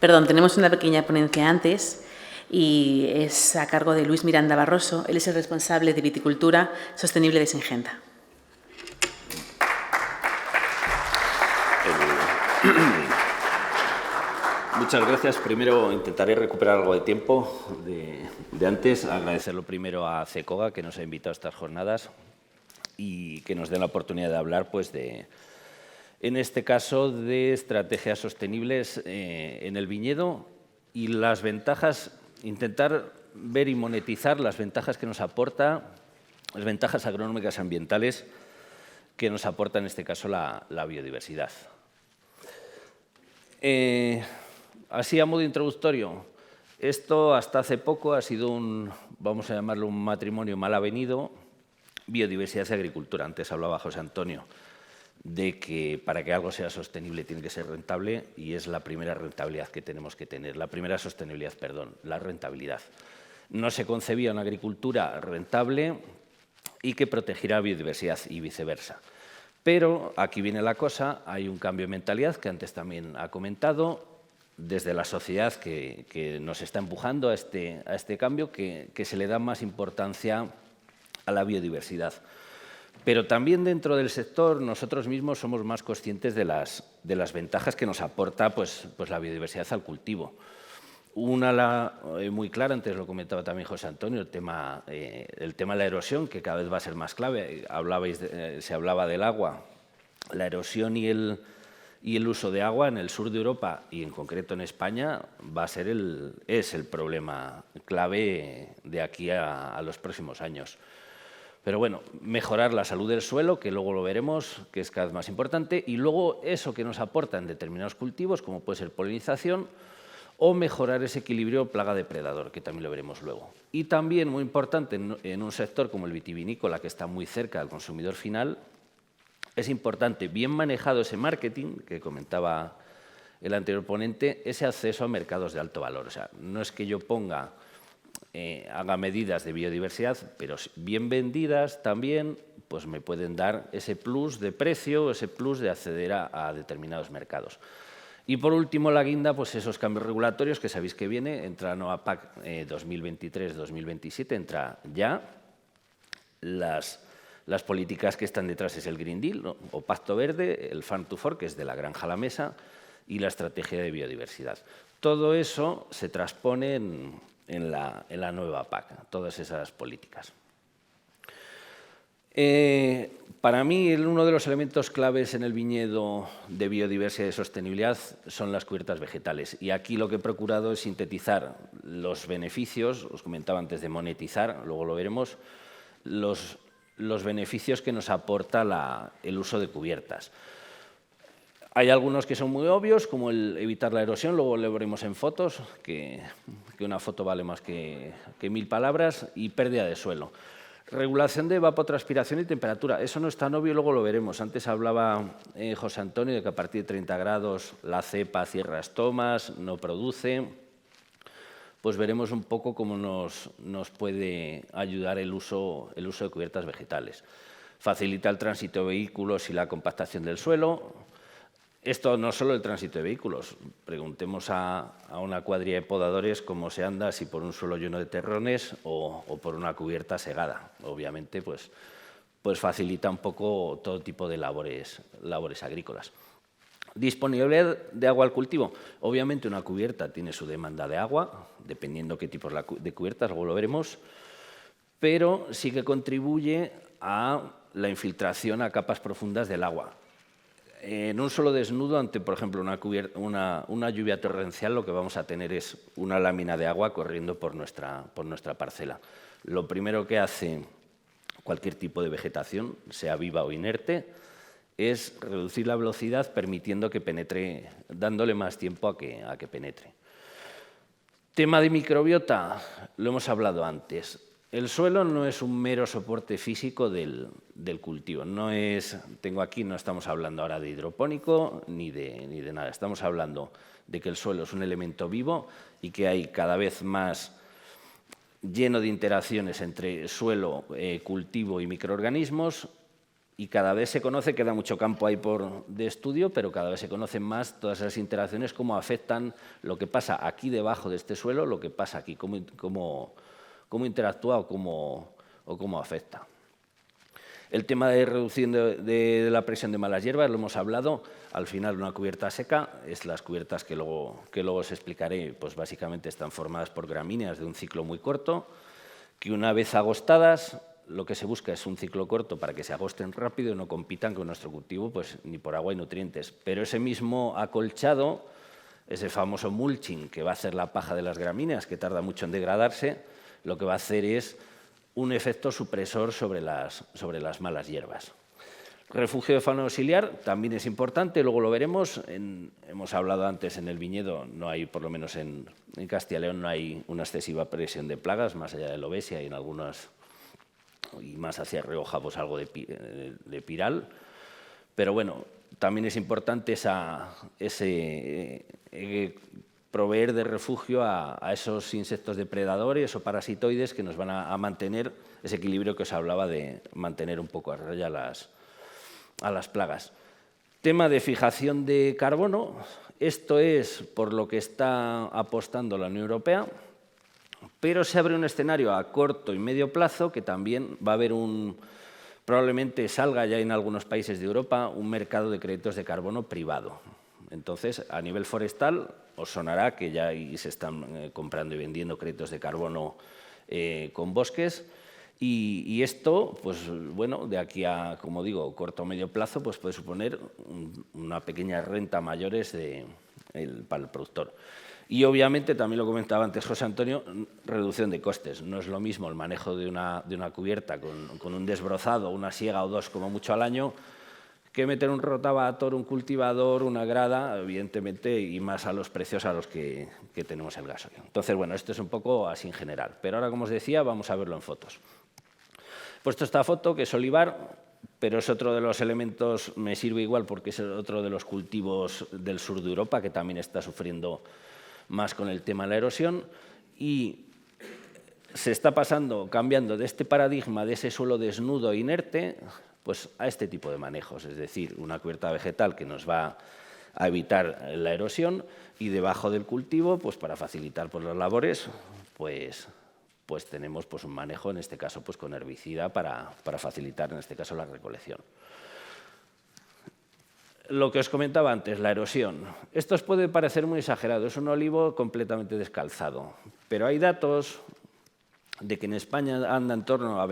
Perdón, tenemos una pequeña ponencia antes y es a cargo de Luis Miranda Barroso. Él es el responsable de Viticultura Sostenible de Singenta. Muchas gracias. Primero intentaré recuperar algo de tiempo de antes. Agradecerlo primero a CECOGA, que nos ha invitado a estas jornadas y que nos den la oportunidad de hablar, pues, en este caso, de estrategias sostenibles en el viñedo y las ventajas, intentar ver y monetizar las ventajas que nos aporta, las ventajas agronómicas ambientales que nos aporta, en este caso, la biodiversidad. Así, a modo introductorio, esto hasta hace poco ha sido vamos a llamarlo un matrimonio mal avenido, biodiversidad y agricultura. Antes hablaba José Antonio de que para que algo sea sostenible tiene que ser rentable y es la primera rentabilidad que tenemos que tener, la primera sostenibilidad, perdón, la rentabilidad. No se concebía una agricultura rentable y que protegiera la biodiversidad y viceversa. Pero aquí viene la cosa, hay un cambio de mentalidad que antes también ha comentado, desde la sociedad que nos está empujando a este cambio, que se le da más importancia a la biodiversidad. Pero también dentro del sector nosotros mismos somos más conscientes de las ventajas que nos aporta pues la biodiversidad al cultivo. Una muy clara, antes lo comentaba también José Antonio, el tema de la erosión, que cada vez va a ser más clave. Se hablaba del agua, la erosión y el uso de agua en el sur de Europa y en concreto en España es el problema clave de aquí a los próximos años. Pero bueno, mejorar la salud del suelo, que luego lo veremos, que es cada vez más importante, y luego eso que nos aporta en determinados cultivos, como puede ser polinización, o mejorar ese equilibrio plaga-depredador, que también lo veremos luego. Y también, muy importante, en un sector como el vitivinícola, que está muy cerca del consumidor final, es importante, bien manejado ese marketing, que comentaba el anterior ponente, ese acceso a mercados de alto valor. O sea, no es que yo haga medidas de biodiversidad, pero bien vendidas también pues me pueden dar ese plus de precio, ese plus de acceder a determinados mercados. Y por último, la guinda, pues esos cambios regulatorios que sabéis que viene, entra la nueva PAC 2023-2027, entra ya. Las políticas que están detrás es el Green Deal, ¿no? O Pacto Verde, el Farm to Fork, que es de la granja a la mesa, y la estrategia de biodiversidad. Todo eso se transpone en la nueva PAC, todas esas políticas. Para mí, uno de los elementos claves en el viñedo de biodiversidad y sostenibilidad son las cubiertas vegetales. Y aquí lo que he procurado es sintetizar los beneficios, os comentaba antes de monetizar, luego lo veremos, los beneficios que nos aporta el uso de cubiertas. Hay algunos que son muy obvios, como el evitar la erosión, luego lo veremos en fotos, que una foto vale más que 1000 palabras, y pérdida de suelo. Regulación de evapotranspiración y temperatura, eso no es tan obvio, luego lo veremos. Antes hablaba José Antonio de que a partir de 30 grados la cepa cierra estomas, no produce. Pues veremos un poco cómo nos puede ayudar el uso de cubiertas vegetales. Facilita el tránsito de vehículos y la compactación del suelo. Esto no solo el tránsito de vehículos. Preguntemos a una cuadrilla de podadores cómo se anda, si por un suelo lleno de terrones o por una cubierta segada. Obviamente, pues facilita un poco todo tipo de labores agrícolas. Disponibilidad de agua al cultivo. Obviamente una cubierta tiene su demanda de agua, dependiendo qué tipos de cubiertas, luego lo veremos, pero sí que contribuye a la infiltración a capas profundas del agua. En un solo desnudo, ante, por ejemplo, una lluvia torrencial, lo que vamos a tener es una lámina de agua corriendo por nuestra parcela. Lo primero que hace cualquier tipo de vegetación, sea viva o inerte, es reducir la velocidad permitiendo que penetre, dándole más tiempo a que penetre. Tema de microbiota, lo hemos hablado antes. El suelo no es un mero soporte físico del cultivo. No estamos hablando ahora de hidropónico ni de nada. Estamos hablando de que el suelo es un elemento vivo y que hay cada vez más lleno de interacciones entre suelo, cultivo y microorganismos. Y cada vez se conoce, queda mucho campo ahí de estudio, pero cada vez se conocen más todas esas interacciones, cómo afectan lo que pasa aquí debajo de este suelo, lo que pasa aquí, cómo interactúa o cómo afecta. El tema de reducción de la presión de malas hierbas, lo hemos hablado. Al final, una cubierta seca es las cubiertas que luego os explicaré, pues básicamente están formadas por gramíneas de un ciclo muy corto, que una vez agostadas, lo que se busca es un ciclo corto para que se agosten rápido y no compitan con nuestro cultivo pues, ni por agua y nutrientes. Pero ese mismo acolchado, ese famoso mulching que va a hacer la paja de las gramíneas, que tarda mucho en degradarse, lo que va a hacer es un efecto supresor sobre las malas hierbas. Refugio de fauna auxiliar también es importante, luego lo veremos. Hemos hablado antes en el viñedo, no hay, por lo menos en Castilla y León, no hay una excesiva presión de plagas, más allá de la obesia y en algunas, y más hacia Rioja, pues algo de piral. Pero bueno, también es importante proveer de refugio a esos insectos depredadores o parasitoides que nos van a mantener ese equilibrio que os hablaba de mantener un poco a raya a las plagas. Tema de fijación de carbono. Esto es por lo que está apostando la Unión Europea, pero se abre un escenario a corto y medio plazo que también va a haber probablemente salga ya en algunos países de Europa un mercado de créditos de carbono privado. Entonces, a nivel forestal, os sonará que ya se están comprando y vendiendo créditos de carbono con bosques. Y esto, pues bueno, de aquí a, como digo, corto o medio plazo, pues puede suponer una pequeña renta mayores para el productor. Y obviamente, también lo comentaba antes José Antonio, reducción de costes. No es lo mismo el manejo de una cubierta con un desbrozado, una siega o dos como mucho al año, que meter un rotavator, un cultivador, una grada, evidentemente, y más a los precios a los que tenemos el gasoil. Entonces, bueno, esto es un poco así en general. Pero ahora, como os decía, vamos a verlo en fotos. He puesto esta foto, que es olivar, pero es otro de los elementos, me sirve igual porque es otro de los cultivos del sur de Europa, que también está sufriendo más con el tema de la erosión, y se está cambiando de este paradigma de ese suelo desnudo e inerte, pues a este tipo de manejos, es decir, una cubierta vegetal que nos va a evitar la erosión y debajo del cultivo, pues para facilitar pues, las labores, pues tenemos pues, un manejo, en este caso pues, con herbicida para facilitar, en este caso, la recolección. Lo que os comentaba antes, la erosión. Esto os puede parecer muy exagerado, es un olivo completamente descalzado, pero hay datos de que en España anda en torno a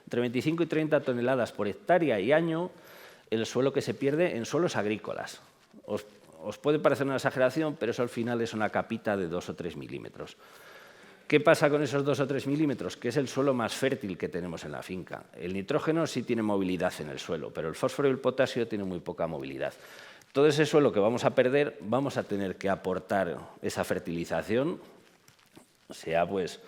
entre 25 y 30 toneladas por hectárea y año el suelo que se pierde en suelos agrícolas. Os puede parecer una exageración, pero eso al final es una capita de 2 o 3 milímetros. ¿Qué pasa con esos 2 o 3 milímetros? Que es el suelo más fértil que tenemos en la finca. El nitrógeno sí tiene movilidad en el suelo, pero el fósforo y el potasio tienen muy poca movilidad. Todo ese suelo que vamos a perder, vamos a tener que aportar esa fertilización, sea pues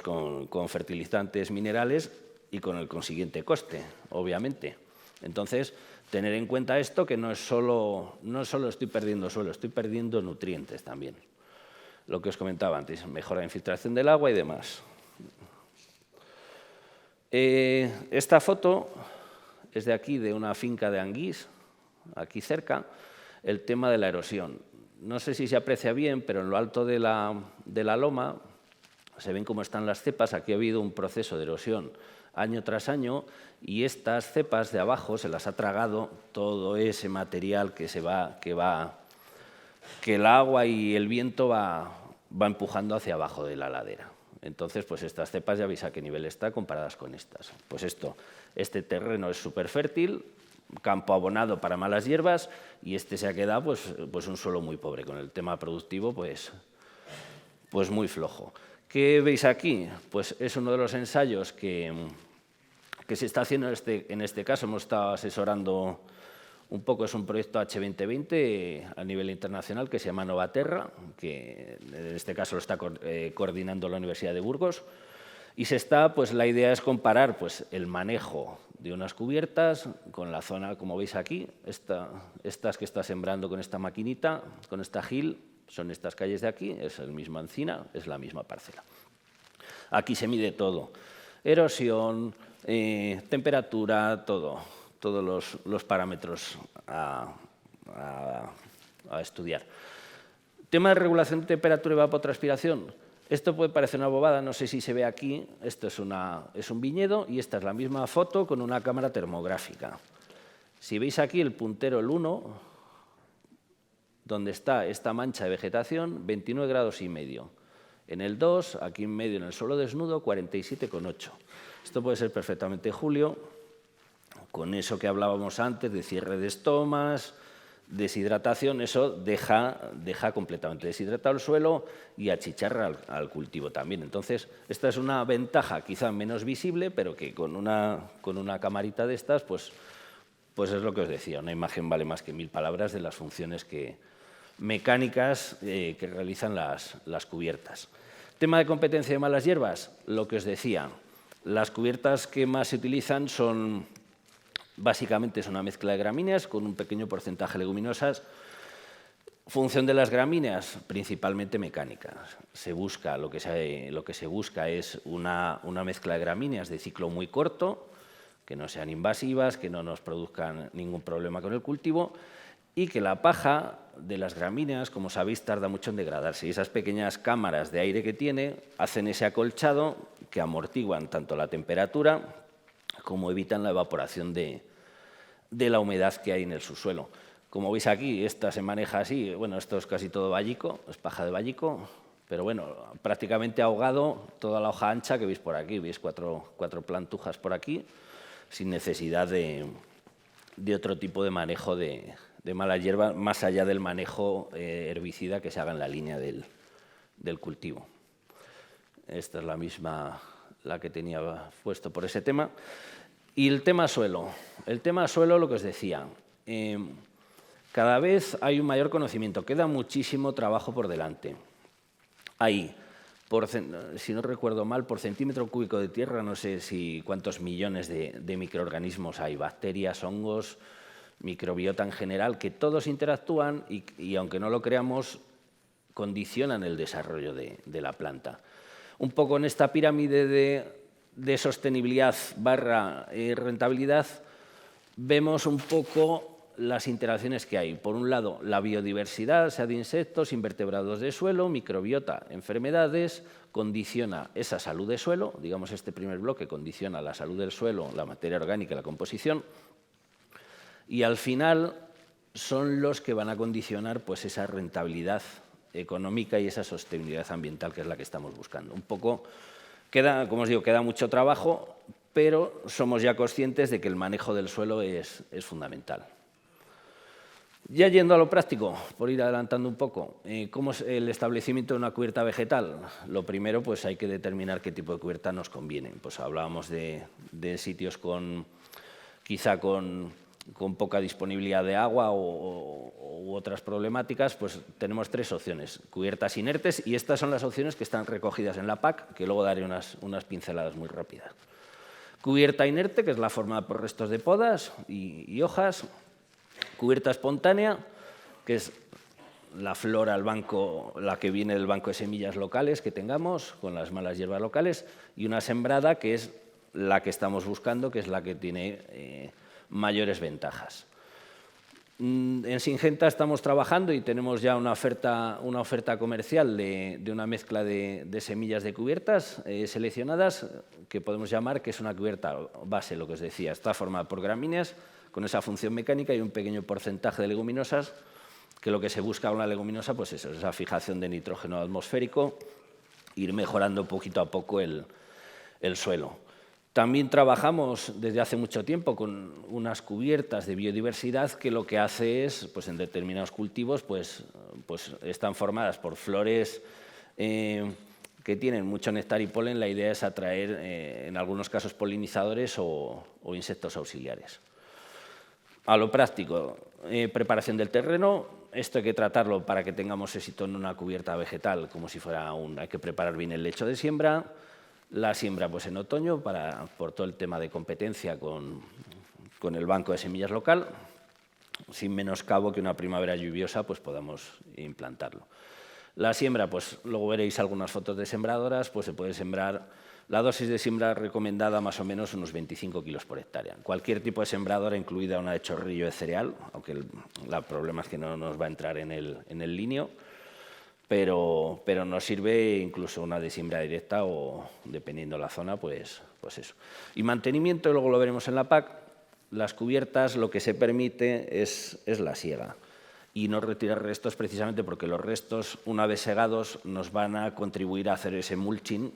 con fertilizantes minerales y con el consiguiente coste, obviamente. Entonces, tener en cuenta esto, que no solo estoy perdiendo suelo, estoy perdiendo nutrientes también. Lo que os comentaba antes, mejora de infiltración del agua y demás. Esta foto es de aquí, de una finca de Anguís, aquí cerca, el tema de la erosión. No sé si se aprecia bien, pero en lo alto de la loma se ven cómo están las cepas. Aquí ha habido un proceso de erosión año tras año y estas cepas de abajo se las ha tragado todo ese material que el agua y el viento va empujando hacia abajo de la ladera. Entonces, pues estas cepas ya veis a qué nivel está comparadas con estas. Pues este terreno es súper fértil, campo abonado para malas hierbas, y este se ha quedado pues un suelo muy pobre, con el tema productivo pues muy flojo. ¿Qué veis aquí? Pues es uno de los ensayos que se está haciendo en este caso. Hemos estado asesorando un poco, es un proyecto H2020 a nivel internacional que se llama Novaterra, que en este caso lo está coordinando la Universidad de Burgos. Y pues la idea es comparar pues, el manejo de unas cubiertas con la zona, como veis aquí, estas que está sembrando con esta maquinita, con esta GIL, son estas calles de aquí, es el mismo encina, es la misma parcela. Aquí se mide todo, erosión, temperatura, todos los parámetros a estudiar. Tema de regulación de temperatura y evapotranspiración. Esto puede parecer una bobada, no sé si se ve aquí. Esto es un viñedo y esta es la misma foto con una cámara termográfica. Si veis aquí el puntero, el 1, donde está esta mancha de vegetación, 29,5 grados. En el 2, aquí en medio, en el suelo desnudo, 47,8. Esto puede ser perfectamente julio, con eso que hablábamos antes de cierre de estomas, deshidratación, eso deja completamente deshidratado el suelo y achicharra al cultivo también. Entonces, esta es una ventaja quizá menos visible, pero que con una camarita de estas, pues es lo que os decía, una imagen vale más que 1000 palabras de las funciones mecánicas que realizan las cubiertas. Tema de competencia de malas hierbas, lo que os decía, las cubiertas que más se utilizan básicamente es una mezcla de gramíneas con un pequeño porcentaje de leguminosas. Función de las gramíneas, principalmente mecánicas. Lo que se busca es una mezcla de gramíneas de ciclo muy corto, que no sean invasivas, que no nos produzcan ningún problema con el cultivo y que la paja de las gramíneas, como sabéis, tarda mucho en degradarse. Y esas pequeñas cámaras de aire que tiene hacen ese acolchado que amortiguan tanto la temperatura como evitan la evaporación de la humedad que hay en el subsuelo. Como veis aquí, esta se maneja así, bueno, esto es casi todo vallico, es paja de vallico, pero bueno, prácticamente ahogado toda la hoja ancha que veis por aquí, veis cuatro plantujas por aquí, sin necesidad de otro tipo de manejo de mala hierba, más allá del manejo herbicida que se haga en la línea del cultivo. Esta es la misma, la que tenía puesto por ese tema. Y el tema suelo. El tema suelo, lo que os decía, cada vez hay un mayor conocimiento, queda muchísimo trabajo por delante. Hay, si no recuerdo mal, por centímetro cúbico de tierra, no sé cuántos millones de microorganismos hay, bacterias, hongos, microbiota en general, que todos interactúan y aunque no lo creamos, condicionan el desarrollo de la planta. Un poco en esta pirámide de sostenibilidad barra rentabilidad, vemos un poco las interacciones que hay. Por un lado, la biodiversidad, sea de insectos, invertebrados de suelo, microbiota, enfermedades, condiciona esa salud de suelo, digamos este primer bloque condiciona la salud del suelo, la materia orgánica y la composición, y al final son los que van a condicionar pues, esa rentabilidad económica y esa sostenibilidad ambiental que es la que estamos buscando. Un poco, como os digo, queda mucho trabajo, pero somos ya conscientes de que el manejo del suelo es fundamental. Ya yendo a lo práctico, por ir adelantando un poco, ¿cómo es el establecimiento de una cubierta vegetal? Lo primero, pues hay que determinar qué tipo de cubierta nos conviene. Pues hablábamos de sitios quizá con poca disponibilidad de agua u otras problemáticas, pues tenemos 3 opciones. Cubiertas inertes, y estas son las opciones que están recogidas en la PAC, que luego daré unas pinceladas muy rápidas. Cubierta inerte, que es la formada por restos de podas y hojas. Cubierta espontánea, que es la flora al banco, la que viene del banco de semillas locales que tengamos, con las malas hierbas locales, y una sembrada, que es la que estamos buscando, que es la que tiene mayores ventajas. En Syngenta estamos trabajando y tenemos ya una oferta comercial de una mezcla de semillas de cubiertas seleccionadas, que podemos llamar que es una cubierta base, lo que os decía. Está formada por gramíneas, con esa función mecánica y un pequeño porcentaje de leguminosas, que lo que se busca con la leguminosa pues es esa fijación de nitrógeno atmosférico, ir mejorando poquito a poco el suelo. También trabajamos desde hace mucho tiempo con unas cubiertas de biodiversidad que lo que hace es, pues en determinados cultivos, pues están formadas por flores que tienen mucho néctar y polen. La idea es atraer, en algunos casos, polinizadores o insectos auxiliares. A lo práctico, preparación del terreno. Esto hay que tratarlo para que tengamos éxito en una cubierta vegetal, como si fuera hay que preparar bien el lecho de siembra. La siembra pues en otoño, por todo el tema de competencia con el banco de semillas local, sin menoscabo que una primavera lluviosa pues podamos implantarlo. La siembra, pues luego veréis algunas fotos de sembradoras, pues se puede sembrar La dosis de siembra recomendada más o menos unos 25 kilos por hectárea. Cualquier tipo de sembradora, incluida una de chorrillo de cereal, aunque el problema es que no nos va a entrar en el lineo, pero nos sirve incluso una de siembra directa o, dependiendo de la zona, pues eso. Y mantenimiento, luego lo veremos en la PAC, las cubiertas lo que se permite es la siega y no retirar restos precisamente porque los restos, una vez segados, nos van a contribuir a hacer ese mulching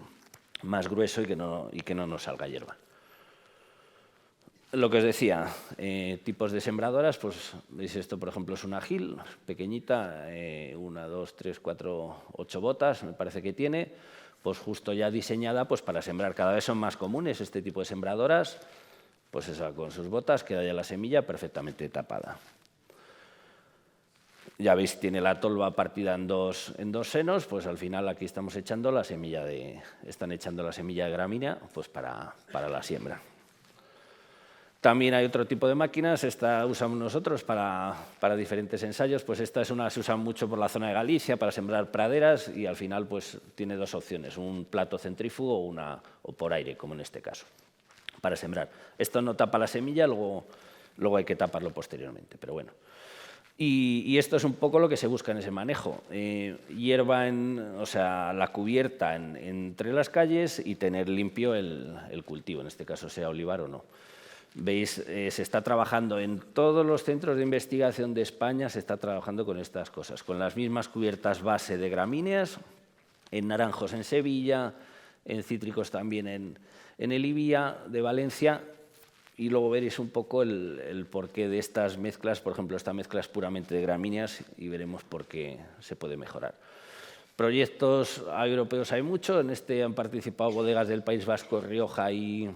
más grueso y que no nos salga hierba. Lo que os decía, tipos de sembradoras, pues veis esto, por ejemplo, es una Gil, pequeñita, 1, 2, 3, 4, 8 botas, me parece que tiene, pues justo ya diseñada pues para sembrar. Cada vez son más comunes este tipo de sembradoras, pues esa con sus botas, queda ya la semilla perfectamente tapada. Ya veis, tiene la tolva partida en dos senos, pues al final aquí estamos echando la semilla están echando la semilla de gramínea pues para la siembra. También hay otro tipo de máquinas, esta usamos nosotros para diferentes ensayos, pues esta se usa mucho por la zona de Galicia para sembrar praderas y al final pues tiene dos opciones, un plato centrífugo o por aire, como en este caso, para sembrar. Esto no tapa la semilla, luego hay que taparlo posteriormente, pero bueno. Y esto es un poco lo que se busca en ese manejo, hierba, o sea, la cubierta entre las calles y tener limpio el cultivo, en este caso sea olivar o no. Veis, se está trabajando en todos los centros de investigación de España, se está trabajando con estas cosas, con las mismas cubiertas base de gramíneas, en naranjos en Sevilla, en cítricos también en el IBIA de Valencia, y luego veréis un poco el porqué de estas mezclas. Por ejemplo, esta mezcla es puramente de gramíneas y veremos por qué se puede mejorar. Proyectos europeos hay mucho, en este han participado bodegas del País Vasco, Rioja y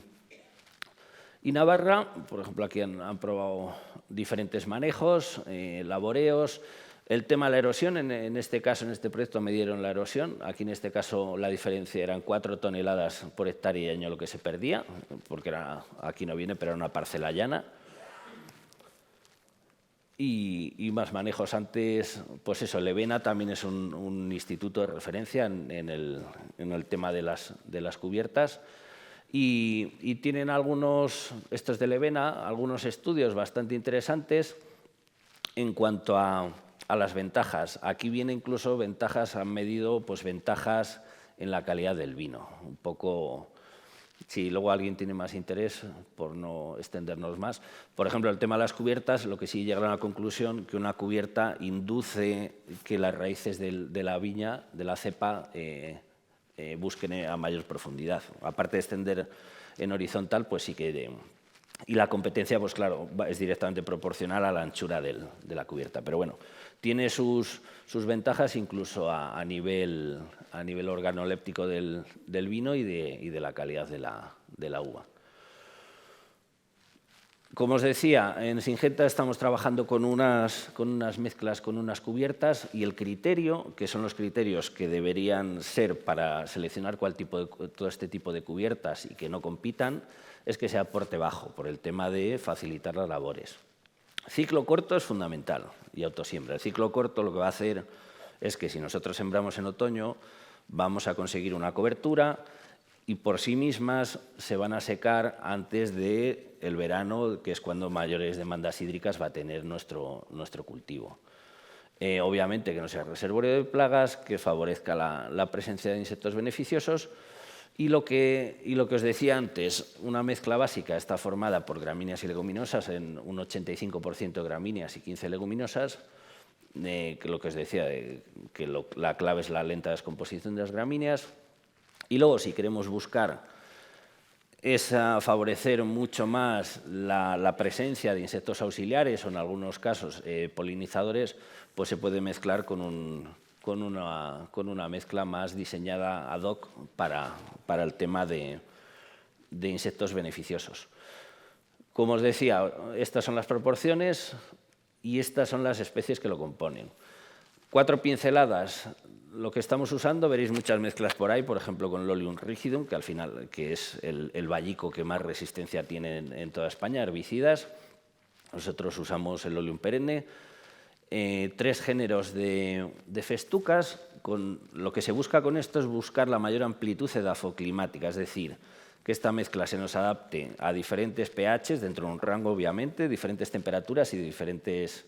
Navarra. Por ejemplo, aquí han probado diferentes manejos, laboreos. El tema de la erosión, en este caso, en este proyecto medieron la erosión. Aquí en este caso la diferencia eran 4 toneladas por hectárea y año lo que se perdía, porque aquí no viene, pero era una parcela llana. Y más manejos antes, pues eso, Levena también es un instituto de referencia en el tema de las cubiertas. Y tienen estos de Levena, algunos estudios bastante interesantes en cuanto a las ventajas. Aquí viene incluso ventajas, han medido pues ventajas en la calidad del vino. Un poco, si luego alguien tiene más interés, por no extendernos más. Por ejemplo, el tema de las cubiertas, lo que sí llegaron a la conclusión que una cubierta induce que las raíces de la viña, de la cepa, busquen a mayor profundidad. Aparte de extender en horizontal, pues sí que... Y la competencia, pues claro, es directamente proporcional a la anchura de la cubierta. Pero bueno, tiene sus ventajas incluso a nivel organoléptico del vino y de la calidad de la uva. Como os decía, en Syngenta estamos trabajando con unas mezclas, con unas cubiertas, y el criterio, que son los criterios que deberían ser para seleccionar todo este tipo de cubiertas y que no compitan, es que sea porte bajo, por el tema de facilitar las labores. Ciclo corto es fundamental y autosiembra. El ciclo corto lo que va a hacer es que si nosotros sembramos en otoño, vamos a conseguir una cobertura y por sí mismas se van a secar antes del verano, que es cuando mayores demandas hídricas va a tener nuestro cultivo. Obviamente que no sea reservorio de plagas, que favorezca la presencia de insectos beneficiosos. Y lo que os decía antes, una mezcla básica está formada por gramíneas y leguminosas, en un 85% de gramíneas y 15 leguminosas. Lo que os decía, que la clave es la lenta descomposición de las gramíneas. Y luego, si queremos buscar favorecer mucho más la presencia de insectos auxiliares o, en algunos casos, polinizadores, pues se puede mezclar con una mezcla más diseñada ad hoc para el tema de insectos beneficiosos. Como os decía, estas son las proporciones y estas son las especies que lo componen. 4 pinceladas, lo que estamos usando, veréis muchas mezclas por ahí, por ejemplo con Lolium rigidum, que al final es el vallico que más resistencia tiene en toda España, herbicidas. Nosotros usamos el Lolium perenne. 3 géneros de festucas, lo que se busca con esto es buscar la mayor amplitud edafoclimática, es decir, que esta mezcla se nos adapte a diferentes pHs, dentro de un rango, obviamente, diferentes temperaturas y diferentes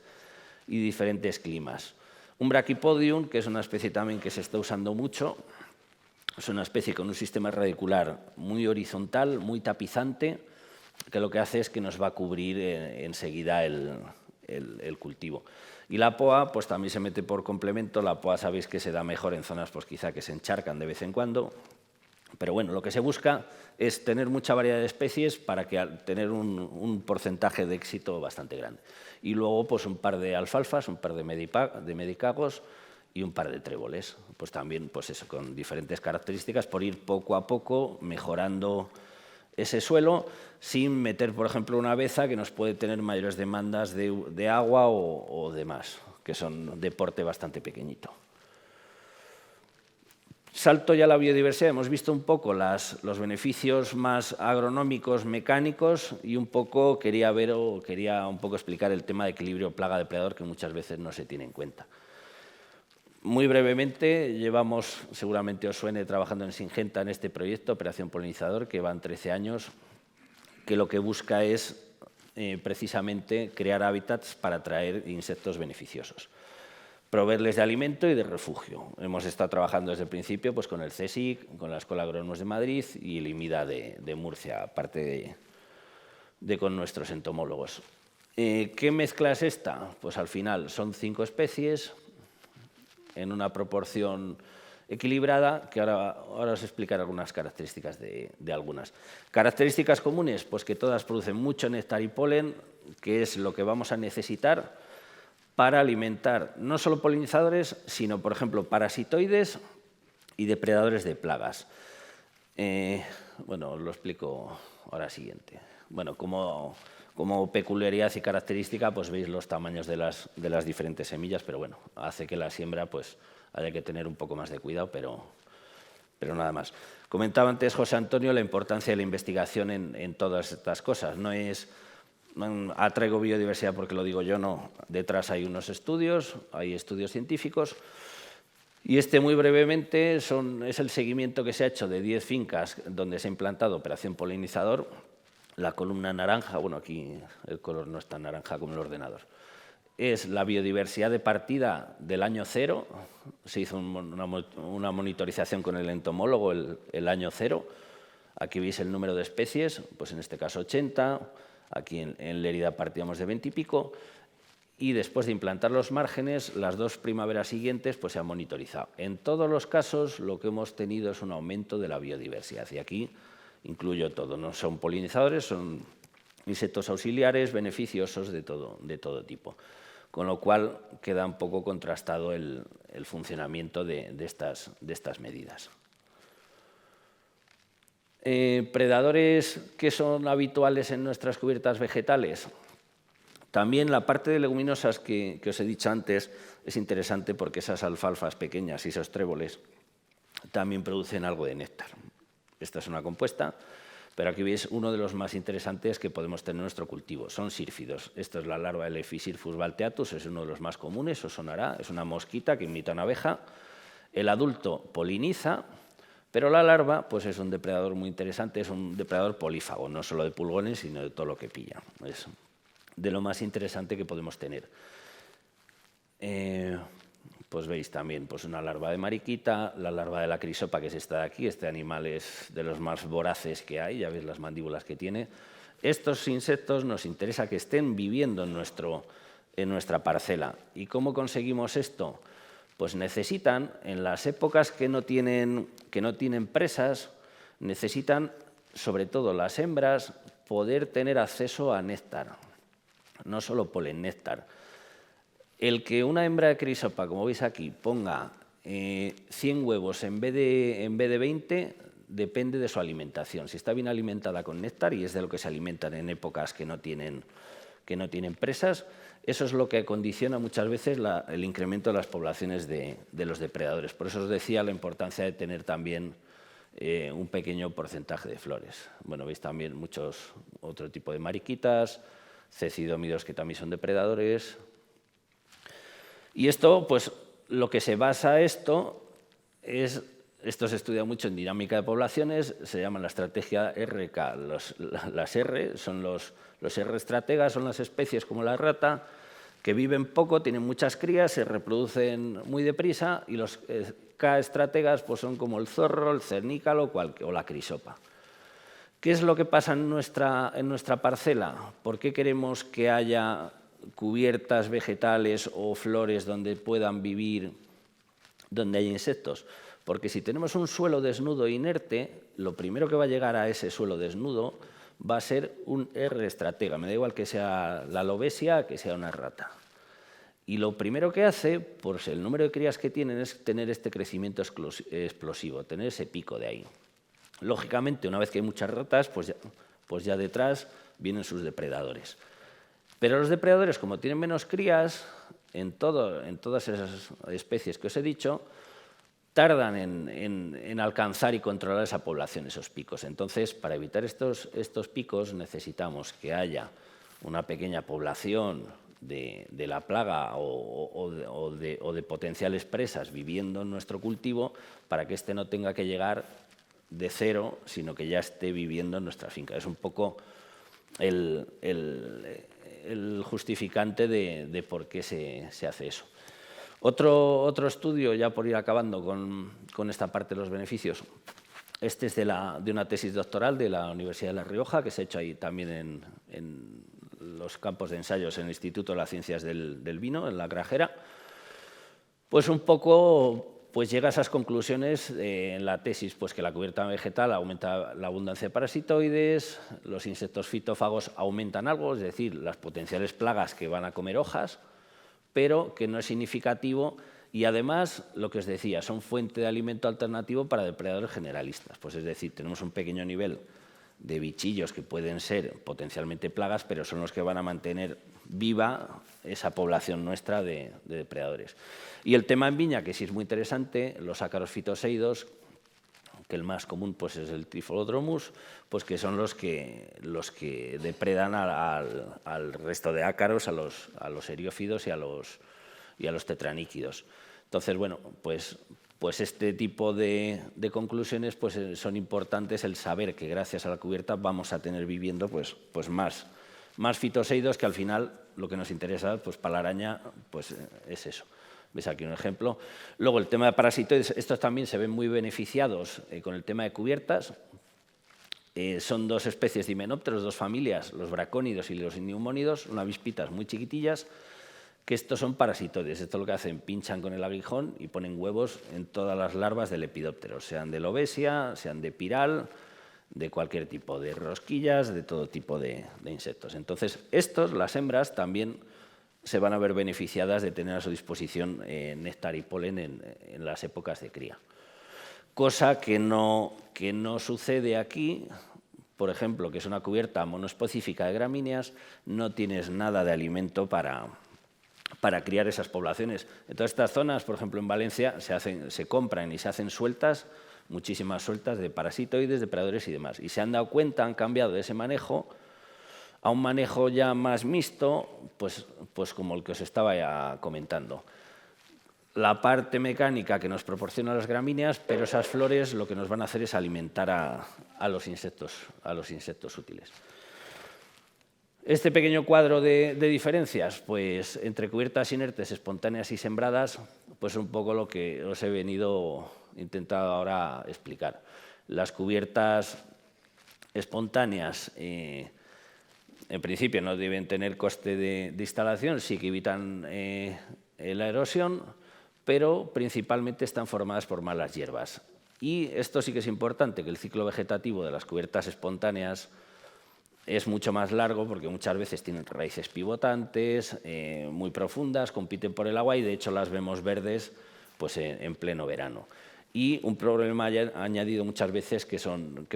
climas. Un Brachypodium, que es una especie también que se está usando mucho, es una especie con un sistema radicular muy horizontal, muy tapizante, que lo que hace es que nos va a cubrir enseguida el cultivo. Y la poa, pues también se mete por complemento. La poa sabéis que se da mejor en zonas pues quizá que se encharcan de vez en cuando. Pero bueno, lo que se busca es tener mucha variedad de especies para tener un porcentaje de éxito bastante grande. Y luego pues un par de alfalfas, un par de medicagos y un par de tréboles. Pues también pues eso, con diferentes características, por ir poco a poco mejorando ese suelo sin meter, por ejemplo, una beza que nos puede tener mayores demandas de agua o demás, que son de porte bastante pequeñito. Salto ya a la biodiversidad. Hemos visto un poco los beneficios más agronómicos, mecánicos, y un poco quería un poco explicar el tema de equilibrio plaga-depredador, que muchas veces no se tiene en cuenta. Muy brevemente, llevamos, seguramente os suene, trabajando en Syngenta en este proyecto, Operación Polinizador, que van 13 años, que lo que busca es precisamente crear hábitats para atraer insectos beneficiosos, proveerles de alimento y de refugio. Hemos estado trabajando desde el principio pues, con el CSIC, con la Escuela de Agrónomos de Madrid y el IMIDA de Murcia, aparte de con nuestros entomólogos. ¿Qué mezcla es esta? Pues al final son 5 especies, en una proporción equilibrada, que ahora os explicaré algunas características de algunas. Características comunes, pues que todas producen mucho néctar y polen, que es lo que vamos a necesitar para alimentar no solo polinizadores, sino, por ejemplo, parasitoides y depredadores de plagas. Bueno, os lo explico ahora siguiente. Bueno, como peculiaridad y característica, pues veis los tamaños de las diferentes semillas, pero bueno, hace que la siembra pues haya que tener un poco más de cuidado, pero nada más. Comentaba antes José Antonio la importancia de la investigación en todas estas cosas. No es atraigo biodiversidad porque lo digo yo, no. Detrás hay unos estudios, hay estudios científicos. Y muy brevemente es el seguimiento que se ha hecho de 10 fincas donde se ha implantado Operación Polinizador. La columna naranja, bueno, aquí el color no es tan naranja como el ordenador, es la biodiversidad de partida del año 0. Se hizo una monitorización con el entomólogo el año 0. Aquí veis el número de especies, pues en este caso 80, aquí en Lérida partíamos de 20 y pico, y después de implantar los márgenes, las 2 primaveras siguientes pues se han monitorizado. En todos los casos lo que hemos tenido es un aumento de la biodiversidad, y aquí incluyo todo, no son polinizadores, son insectos auxiliares, beneficiosos de todo tipo. Con lo cual queda un poco contrastado el funcionamiento de estas medidas. Predadores que son habituales en nuestras cubiertas vegetales. También la parte de leguminosas que os he dicho antes es interesante porque esas alfalfas pequeñas y esos tréboles también producen algo de néctar. Esta es una compuesta, pero aquí veis uno de los más interesantes que podemos tener en nuestro cultivo. Son sírfidos. Esta es la larva del Ephisirfus balteatus, es uno de los más comunes, os sonará. Es una mosquita que imita una abeja. El adulto poliniza, pero la larva pues es un depredador muy interesante, es un depredador polífago, no solo de pulgones, sino de todo lo que pilla. Es de lo más interesante que podemos tener. Pues veis también pues una larva de mariquita, la larva de la crisopa, que es esta de aquí. Este animal es de los más voraces que hay, ya veis las mandíbulas que tiene. Estos insectos nos interesa que estén viviendo en nuestra parcela. ¿Y cómo conseguimos esto? Pues necesitan, en las épocas que no tienen presas, necesitan, sobre todo las hembras, poder tener acceso a néctar, no solo polen, néctar. El que una hembra de crisopa, como veis aquí, ponga 100 huevos en vez de 20, depende de su alimentación. Si está bien alimentada con néctar, y es de lo que se alimentan en épocas que no tienen presas, eso es lo que condiciona muchas veces el incremento de las poblaciones de los depredadores. Por eso os decía la importancia de tener también un pequeño porcentaje de flores. Bueno, veis también otro tipo de mariquitas, cecidómidos que también son depredadores. Y esto, pues, lo que se basa esto se estudia mucho en dinámica de poblaciones, se llama la estrategia RK. Las R son los R estrategas, son las especies como la rata, que viven poco, tienen muchas crías, se reproducen muy deprisa, y los K estrategas pues son como el zorro, el cernícalo o la crisopa. ¿Qué es lo que pasa en nuestra parcela? ¿Por qué queremos que haya cubiertas vegetales o flores donde puedan vivir, donde haya insectos? Porque si tenemos un suelo desnudo e inerte, lo primero que va a llegar a ese suelo desnudo va a ser un R estratega. Me da igual que sea la lobesia que sea una rata. Y lo primero que hace, por el número de crías que tienen, es tener este crecimiento explosivo, tener ese pico de ahí. Lógicamente, una vez que hay muchas ratas, pues ya detrás vienen sus depredadores. Pero los depredadores, como tienen menos crías, en todas esas especies que os he dicho, tardan en alcanzar y controlar esa población, esos picos. Entonces, para evitar estos picos, necesitamos que haya una pequeña población de la plaga o de potenciales presas viviendo en nuestro cultivo, para que éste no tenga que llegar de cero, sino que ya esté viviendo en nuestra finca. Es un poco el justificante de por qué se hace eso. Otro estudio, ya por ir acabando con esta parte de los beneficios, este es de una tesis doctoral de la Universidad de La Rioja, que se ha hecho ahí también en los campos de ensayos en el Instituto de las Ciencias del Vino, en La Grajera. Pues un poco llega a esas conclusiones en la tesis, pues que la cubierta vegetal aumenta la abundancia de parasitoides, los insectos fitófagos aumentan algo, es decir, las potenciales plagas que van a comer hojas, pero que no es significativo, y además, lo que os decía, son fuente de alimento alternativo para depredadores generalistas. Pues es decir, tenemos un pequeño nivel de bichillos que pueden ser potencialmente plagas, pero son los que van a mantener viva esa población nuestra de depredadores. Y el tema en viña, que sí es muy interesante, los ácaros fitoseidos, que el más común pues es el Tripholodromus, pues que son los que depredan al resto de ácaros, a los eriófidos y a los tetraníquidos. Entonces, bueno, pues este tipo de conclusiones pues son importantes, el saber que gracias a la cubierta vamos a tener viviendo pues más fitoseidos, que al final lo que nos interesa pues para la araña pues es eso. ¿Ves aquí un ejemplo? Luego, el tema de parasitoides, estos también se ven muy beneficiados con el tema de cubiertas. Son dos especies de himenópteros, dos familias, los bracónidos y los neumónidos, unas avispitas muy chiquitillas, que estos son parasitoides. Esto es lo que hacen, pinchan con el aguijón y ponen huevos en todas las larvas del lepidóptero, sean de lobesia, sean de piral, de cualquier tipo, de rosquillas, de todo tipo de insectos. Entonces, las hembras, también se van a ver beneficiadas de tener a su disposición néctar y polen en las épocas de cría. Cosa que no sucede aquí, por ejemplo, que es una cubierta monoespecífica de gramíneas, no tienes nada de alimento para criar esas poblaciones. En todas estas zonas, por ejemplo en Valencia, se compran y se hacen sueltas, muchísimas sueltas de parasitoides, depredadores y demás. Y se han dado cuenta, han cambiado de ese manejo a un manejo ya más mixto, pues como el que os estaba ya comentando. La parte mecánica que nos proporciona las gramíneas, pero esas flores lo que nos van a hacer es alimentar a los insectos útiles. Este pequeño cuadro de diferencias, pues entre cubiertas inertes, espontáneas y sembradas, pues un poco lo que os he venido intentando ahora explicar. Las cubiertas espontáneas, en principio no deben tener coste de instalación, sí que evitan la erosión, pero principalmente están formadas por malas hierbas. Y esto sí que es importante, que el ciclo vegetativo de las cubiertas espontáneas es mucho más largo, porque muchas veces tienen raíces pivotantes, muy profundas, compiten por el agua y de hecho las vemos verdes pues, en pleno verano. Y un problema añadido muchas veces que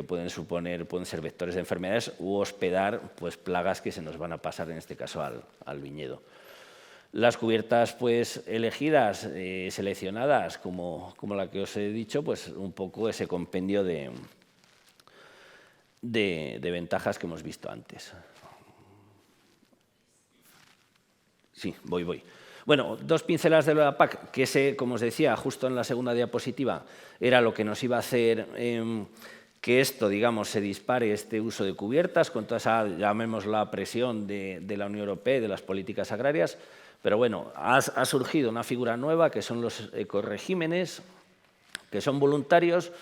pueden ser vectores de enfermedades u hospedar pues, plagas que se nos van a pasar, en este caso, al viñedo. Las cubiertas pues, elegidas, seleccionadas, como la que os he dicho, pues un poco ese compendio de ventajas que hemos visto antes. Sí, voy. Bueno, dos pinceladas de la PAC, que como os decía, justo en la segunda diapositiva, era lo que nos iba a hacer que esto, digamos, se dispare este uso de cubiertas con toda esa, llamémosla, presión de la Unión Europea y de las políticas agrarias. Pero bueno, ha surgido una figura nueva que son los ecoregímenes, que son voluntarios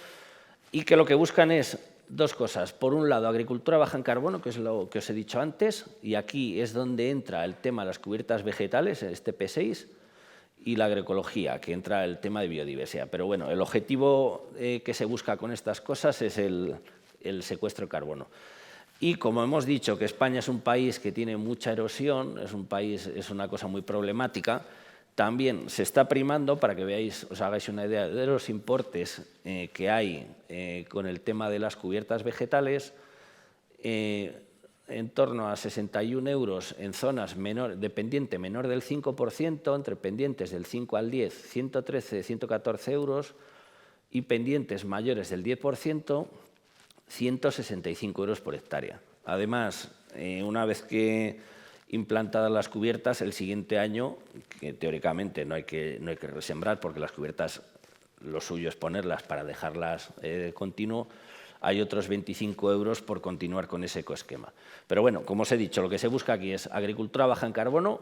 y que lo que buscan es dos cosas. Por un lado, agricultura baja en carbono, que es lo que os he dicho antes, y aquí es donde entra el tema de las cubiertas vegetales, este P6, y la agroecología, que entra el tema de biodiversidad. Pero bueno, el objetivo que se busca con estas cosas es el secuestro de carbono. Y como hemos dicho que España es un país que tiene mucha erosión, es una cosa muy problemática, también se está primando, para que veáis, os hagáis una idea de los importes que hay con el tema de las cubiertas vegetales, en torno a 61 euros en zonas de pendiente menor del 5%, entre pendientes del 5 al 10, 113, 114 euros, y pendientes mayores del 10%, 165 euros por hectárea. Además, una vez que implantadas las cubiertas, el siguiente año, que teóricamente no hay que resembrar porque las cubiertas lo suyo es ponerlas para dejarlas continuo, hay otros 25 euros por continuar con ese ecoesquema. Pero bueno, como os he dicho, lo que se busca aquí es agricultura baja en carbono,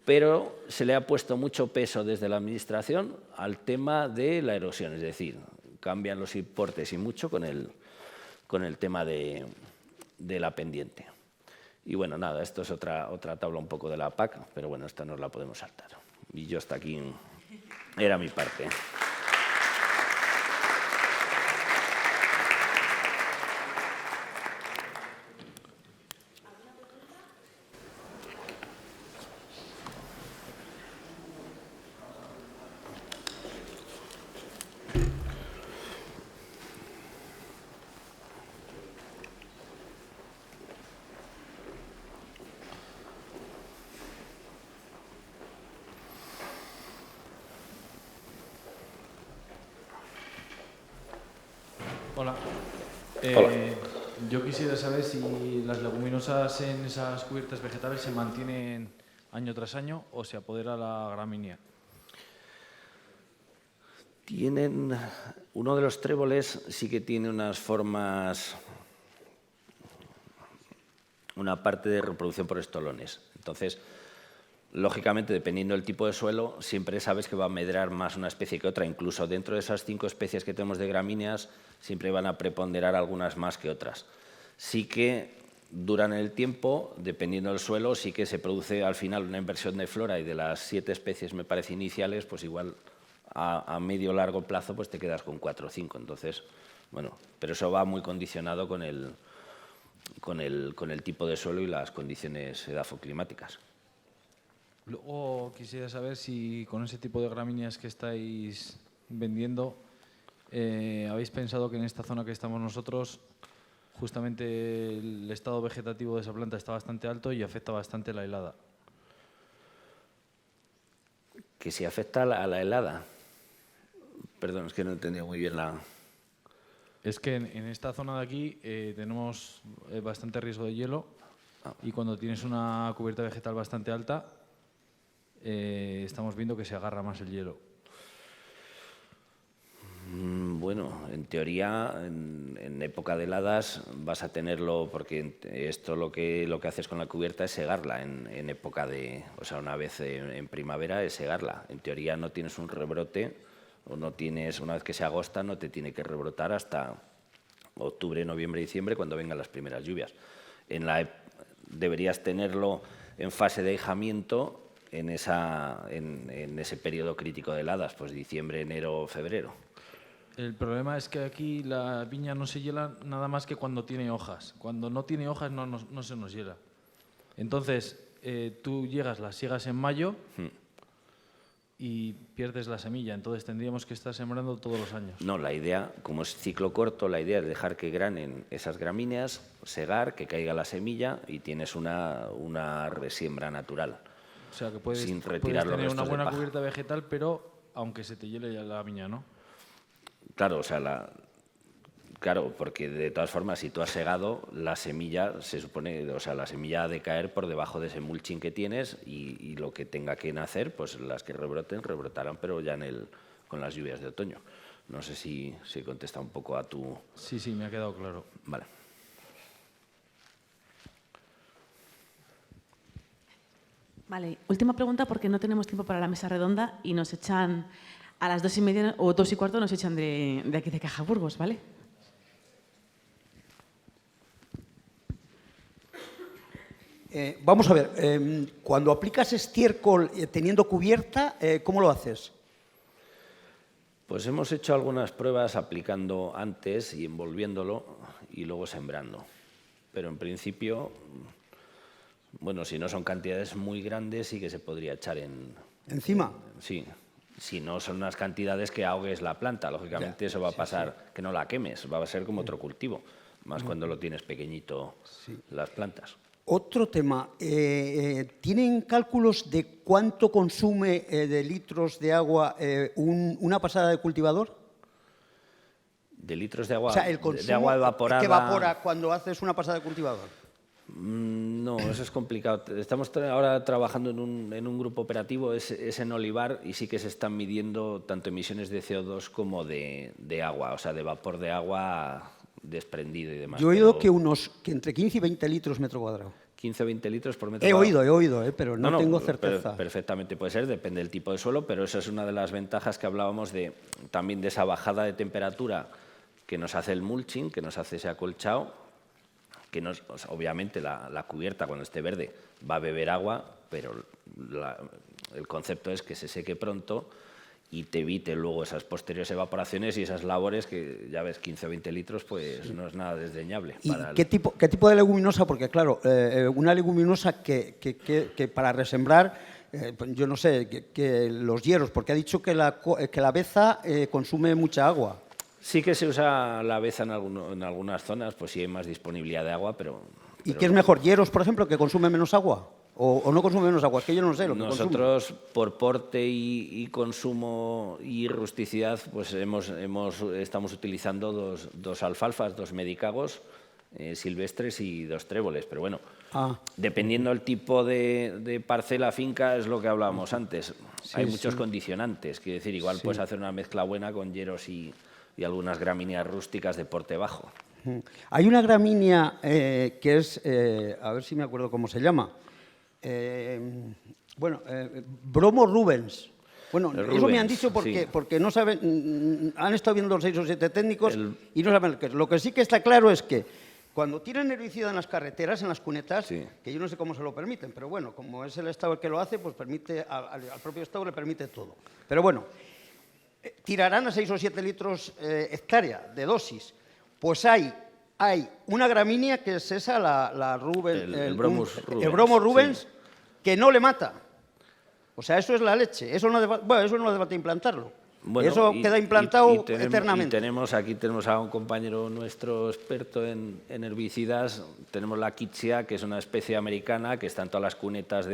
pero se le ha puesto mucho peso desde la Administración al tema de la erosión, es decir, cambian los importes y mucho con el tema de la pendiente. Y bueno, nada, esto es otra tabla un poco de la PAC, pero bueno, esta nos la podemos saltar. Y yo hasta aquí era mi parte. Hola. Hola. Yo quisiera saber si las leguminosas en esas cubiertas vegetales se mantienen año tras año o se apodera la gramínea. Uno de los tréboles sí que tiene unas formas, una parte de reproducción por estolones. Entonces, lógicamente, dependiendo del tipo de suelo, siempre sabes que va a medrar más una especie que otra. Incluso dentro de esas 5 especies que tenemos de gramíneas, siempre van a preponderar algunas más que otras. Sí que duran el tiempo, dependiendo del suelo, sí que se produce al final una inversión de flora y de las 7 especies, me parece, iniciales, pues igual a medio o largo plazo pues te quedas con 4 o 5. Entonces, bueno, pero eso va muy condicionado con el tipo de suelo y las condiciones edafoclimáticas. Luego quisiera saber si con ese tipo de gramíneas que estáis vendiendo, habéis pensado que en esta zona que estamos nosotros, justamente el estado vegetativo de esa planta está bastante alto y afecta bastante la helada. ¿Que si afecta a la helada? Perdón, es que no he entendido muy bien la... Es que en esta zona de aquí tenemos bastante riesgo de hielo y cuando tienes una cubierta vegetal bastante alta, estamos viendo que se agarra más el hielo. Bueno, en teoría, en época de heladas vas a tenerlo, porque esto lo que haces con la cubierta es segarla en época de... O sea, una vez en primavera es segarla. En teoría no tienes un rebrote, o no tienes, una vez que se agosta, no te tiene que rebrotar hasta octubre, noviembre, diciembre, cuando vengan las primeras lluvias. Deberías tenerlo en fase de ahijamiento en ese periodo crítico de heladas, pues diciembre, enero, febrero. El problema es que aquí la viña no se hiela nada más que cuando tiene hojas. Cuando no tiene hojas no se nos hiela. Entonces, tú las siegas en mayo y pierdes la semilla. Entonces tendríamos que estar sembrando todos los años. No, la idea, como es ciclo corto, la idea es dejar que granen esas gramíneas, segar, que caiga la semilla y tienes una resiembra natural. O sea que puedes tener una buena cubierta vegetal, pero aunque se te hiele ya la viña, ¿no? Claro, o sea, Claro, porque de todas formas, si tú has segado, la semilla se supone, o sea, la semilla ha de caer por debajo de ese mulching que tienes y lo que tenga que nacer, pues las que rebroten, rebrotarán, pero ya con las lluvias de otoño. No sé si contesta un poco a tu... Sí, sí, me ha quedado claro. Vale. Vale, última pregunta porque no tenemos tiempo para la mesa redonda y nos echan a las 2:30 o 2:15 nos echan de aquí de Caja Burgos, ¿vale? Vamos a ver, cuando aplicas estiércol teniendo cubierta, ¿cómo lo haces? Pues hemos hecho algunas pruebas aplicando antes y envolviéndolo y luego sembrando. Pero en principio, bueno, si no son cantidades muy grandes, sí que se podría echar ¿Encima? Sí. Si no son unas cantidades que ahogues la planta, lógicamente eso va a pasar, que no la quemes, va a ser como otro cultivo, más cuando lo tienes pequeñito las plantas. Otro tema, ¿tienen cálculos de cuánto consume de litros de agua una pasada de cultivador? ¿De litros de agua? O sea, el consumo de agua evaporada. que evapora cuando haces una pasada de cultivador. No, eso es complicado. Estamos ahora trabajando en un grupo operativo, es en Olivar, y sí que se están midiendo tanto emisiones de CO2 como de agua, o sea, de vapor de agua desprendido y demás. Yo he oído que entre 15 y 20 litros metro cuadrado. 15 o 20 litros por metro He cuadrado. oído, pero no tengo certeza. Perfectamente puede ser, depende del tipo de suelo, pero esa es una de las ventajas que hablábamos también de esa bajada de temperatura que nos hace el mulching, que nos hace ese acolchado, que obviamente la cubierta cuando esté verde va a beber agua, pero el concepto es que se seque pronto y te evite luego esas posteriores evaporaciones y esas labores que, ya ves, 15 o 20 litros, pues no es nada desdeñable. ¿Y qué tipo de leguminosa? Porque, claro, una leguminosa que para resembrar, yo no sé, que los hierros, porque ha dicho que la beza consume mucha agua. Sí que se usa la beza en algunas zonas, pues sí hay más disponibilidad de agua, pero ¿Y qué es mejor, hierros, por ejemplo, que consume menos agua? ¿O no consume menos agua? Es que yo no sé lo que nosotros, consume. por porte y consumo y rusticidad, pues estamos utilizando dos alfalfas, 2 medicagos silvestres y 2 tréboles. Pero bueno, dependiendo del tipo de parcela, finca, es lo que hablábamos antes. Hay muchos condicionantes. Quiero decir, igual puedes hacer una mezcla buena con hieros y algunas gramíneas rústicas de porte bajo. Hay una gramínea que es, a ver si me acuerdo cómo se llama, Bromo Rubens. Bueno, eso me han dicho porque no saben, han estado viendo 6 o 7 técnicos y no saben qué es. Lo que sí que está claro es que cuando tiran herbicida en las carreteras, en las cunetas, que yo no sé cómo se lo permiten, pero bueno, como es el Estado el que lo hace, pues permite, al propio Estado le permite todo. Pero bueno, tirarán a 6 o 7 litros hectárea de dosis. Pues hay una gramínea que es esa, la Rubens, el Bromo Rubens, que no le mata. O sea, eso es la leche. Eso no hace falta implantarlo. Bueno, eso queda implantado eternamente. Aquí tenemos a un compañero nuestro experto en herbicidas. Tenemos la Kitsia, que es una especie americana que está en todas las cunetas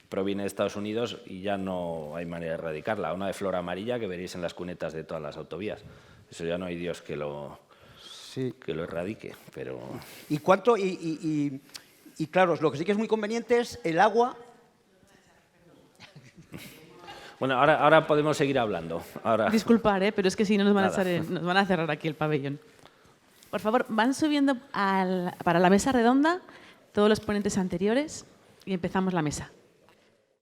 proviene de Estados Unidos y ya no hay manera de erradicarla. Una de flor amarilla que veréis en las cunetas de todas las autovías. Eso ya no hay Dios que lo erradique. Pero... ¿Y cuánto? Y claro, lo que sí que es muy conveniente es el agua. Bueno, ahora podemos seguir hablando. Disculpar, pero es que si no nos van a cerrar aquí el pabellón. Por favor, van subiendo para la mesa redonda todos los ponentes anteriores y empezamos la mesa.